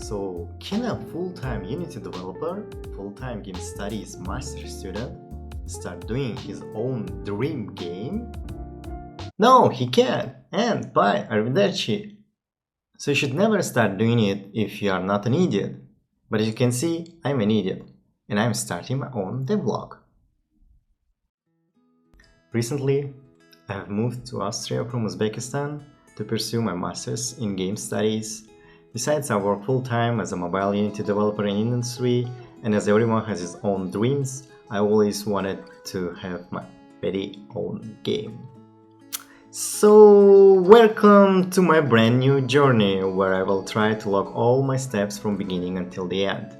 So, can a full-time Unity developer, full-time game studies master student, start doing his own dream game? No, he can't. And bye, arrivederci. So you should never start doing it if you are not an idiot. But as you can see, I'm an idiot, and I'm starting my own devlog. Recently, I have moved to Austria from Uzbekistan to pursue my master's in game studies. Besides, I work full-time as a mobile Unity developer in industry, and as everyone has his own dreams, I always wanted to have my very own game. So, welcome to my brand new journey where I will try to log all my steps from beginning until the end.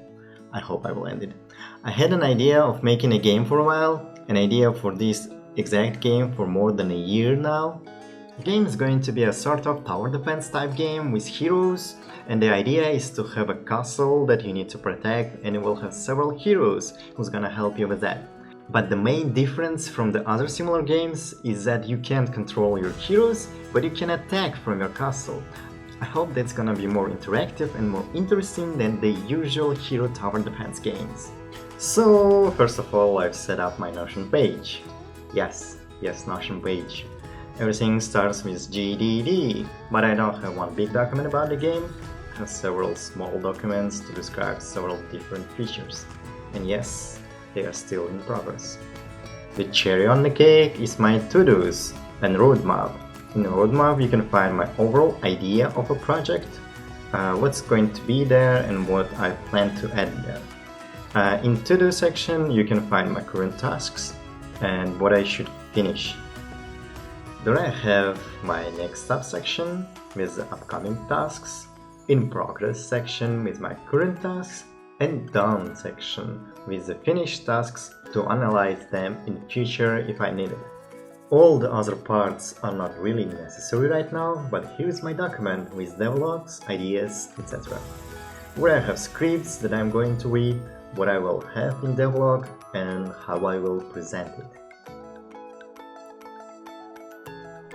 I hope I will end it. I had an idea of making a game for a while, an idea for this exact game for more than a year now. The game is going to be a sort of tower defense type game with heroes, and the idea is to have a castle that you need to protect, and it will have several heroes who's gonna help you with that. But the main difference from the other similar games is that you can't control your heroes, but you can attack from your castle. I hope that's gonna be more interactive and more interesting than the usual hero tower defense games. So, first of all, I've set up my Notion page. Yes, Notion page. Everything starts with GDD, but I don't have one big document about the game. I have several small documents to describe several different features. And yes, they are still in progress. The cherry on the cake is my to-dos and roadmap. In the roadmap you can find my overall idea of a project, what's going to be there and what I plan to add there. In to-do section you can find my current tasks and what I should finish. There I have my next subsection with the upcoming tasks, in progress section with my current tasks, and done section with the finished tasks to analyze them in future if I need it. All the other parts are not really necessary right now, but here's my document with devlogs, ideas, etc. where I have scripts that I'm going to read, what I will have in devlog, and how I will present it.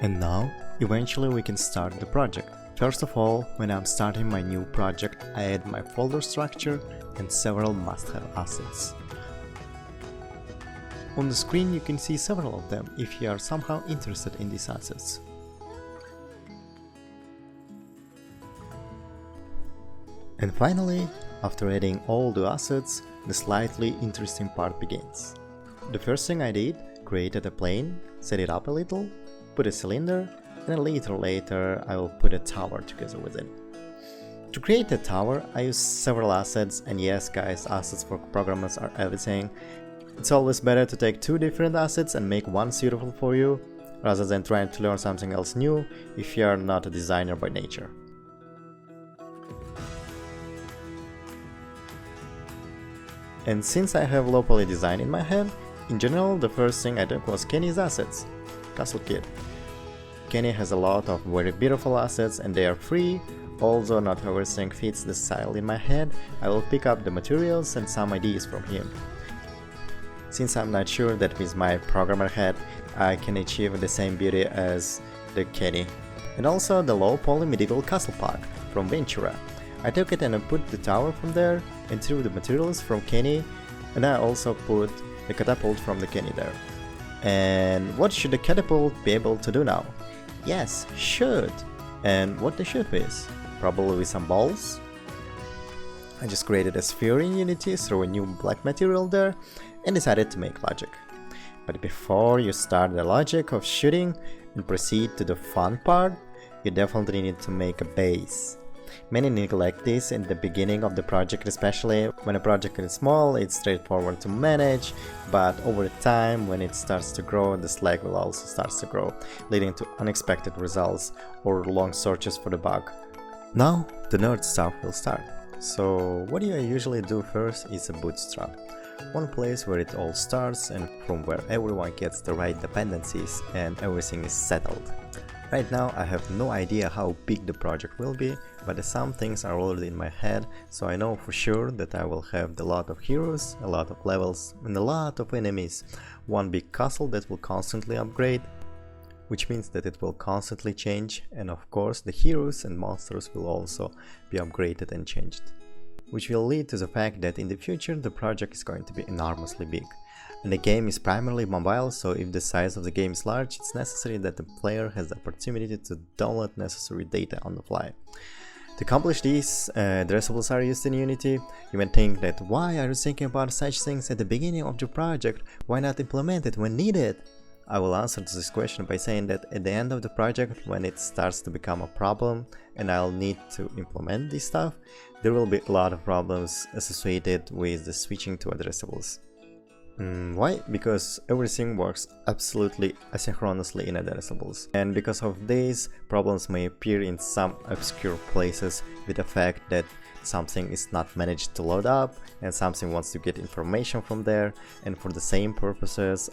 And now, eventually we can start the project. First of all, when I'm starting my new project, I add my folder structure and several must-have assets. On the screen you can see several of them if you are somehow interested in these assets. And finally, after adding all the assets, the slightly interesting part begins. The first thing I did, created a plane, set it up a little, put a cylinder, and a little later I will put a tower together with it. To create a tower, I use several assets, and yes guys, assets for programmers are everything. It's always better to take two different assets and make one suitable for you, rather than trying to learn something else new if you are not a designer by nature. And since I have low poly design in my head, in general the first thing I took was Kenny's assets, Castle Kit. Kenny has a lot of very beautiful assets and they are free. Although not everything fits the style in my head, I will pick up the materials and some ideas from him. Since I'm not sure that with my programmer head I can achieve the same beauty as the Kenny. And also the low poly medieval castle pack from Ventura. I took it and I put the tower from there and threw the materials from Kenny, and I also put the catapult from the Kenny there. And what should the catapult be able to do now? Yes, shoot! And what they shoot with? Probably with some balls. I just created a sphere in Unity, threw a new black material there, and decided to make logic. But before you start the logic of shooting and proceed to the fun part, you definitely need to make a base. Many neglect this in the beginning of the project, especially when a project is small, it's straightforward to manage, but over time, when it starts to grow, the slack will also start to grow, leading to unexpected results or long searches for the bug. Now, the nerd stuff will start. So, what I usually do first is a Bootstrap. One place where it all starts and from where everyone gets the right dependencies and everything is settled. Right now I have no idea how big the project will be, but some things are already in my head, so I know for sure that I will have a lot of heroes, a lot of levels, and a lot of enemies. One big castle that will constantly upgrade, which means that it will constantly change, and of course the heroes and monsters will also be upgraded and changed. Which will lead to the fact that in the future the project is going to be enormously big. And the game is primarily mobile, so if the size of the game is large, it's necessary that the player has the opportunity to download necessary data on the fly. To accomplish this, addressables are used in Unity. You may think that why are you thinking about such things at the beginning of your project? Why not implement it when needed? I will answer to this question by saying that at the end of the project, when it starts to become a problem and I'll need to implement this stuff, there will be a lot of problems associated with the switching to addressables. Why? Because everything works absolutely asynchronously in addressables. And because of this, problems may appear in some obscure places with the fact that something is not managed to load up and something wants to get information from there, and for the same purposes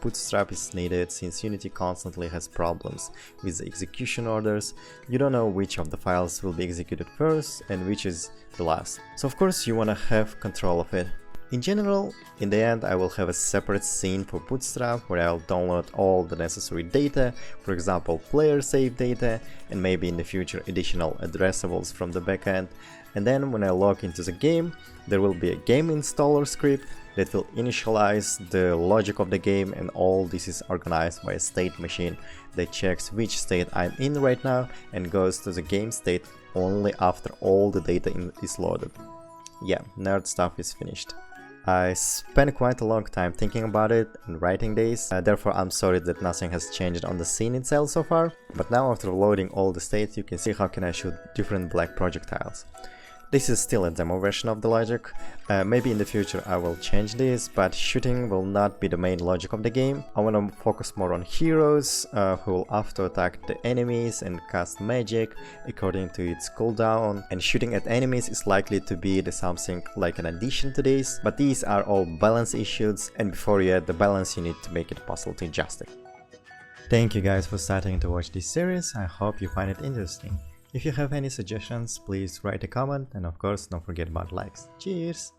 Bootstrap is needed since Unity constantly has problems with the execution orders. You don't know which of the files will be executed first and which is the last. So of course you want to have control of it. In general, in the end I will have a separate scene for Bootstrap where I'll download all the necessary data, for example player save data, and maybe in the future additional addressables from the backend. And then when I log into the game, there will be a game installer script that will initialize the logic of the game, and all this is organized by a state machine that checks which state I'm in right now and goes to the game state only after all the data is loaded. Yeah, nerd stuff is finished. I spent quite a long time thinking about it and writing this, therefore I'm sorry that nothing has changed on the scene itself so far, but now after loading all the states you can see how can I shoot different black projectiles. This is still a demo version of the logic. Maybe in the future I will change this, but shooting will not be the main logic of the game. I want to focus more on heroes who will auto-attack the enemies and cast magic according to its cooldown, and shooting at enemies is likely to be something like an addition to this, but these are all balance issues, and before you add the balance you need to make it possible to adjust it. Thank you guys for starting to watch this series. I hope you find it interesting. If you have any suggestions, please write a comment, and of course don't forget about likes. Cheers!